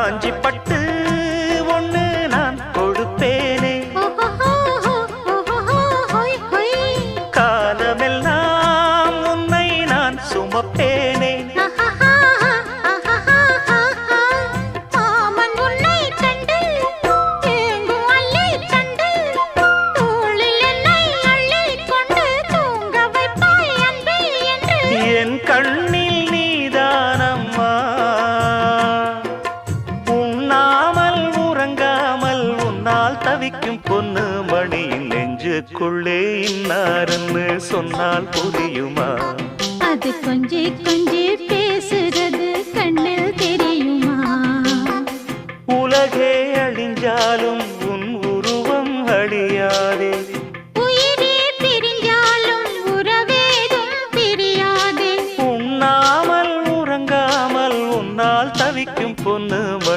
காஞ்சி பட்டு ஒண்ணு நான் கொடுப்பேனே, காலமெல்லாம் உன்னை நான் சுமப்பேனே. என் கண்ணில் நீதானம்மா, உண்ணாமல் உறங்காமல் உன்னால் தவிக்கும் பொண்ணு மணியின் நெஞ்சுக்குள்ளே இன்னாருன்னு சொன்னால் புரியுமா? அது கொஞ்சி கொஞ்சி பேசுறது கண்ணில் தெரியுமா? உலகே அழிஞ்சாலும்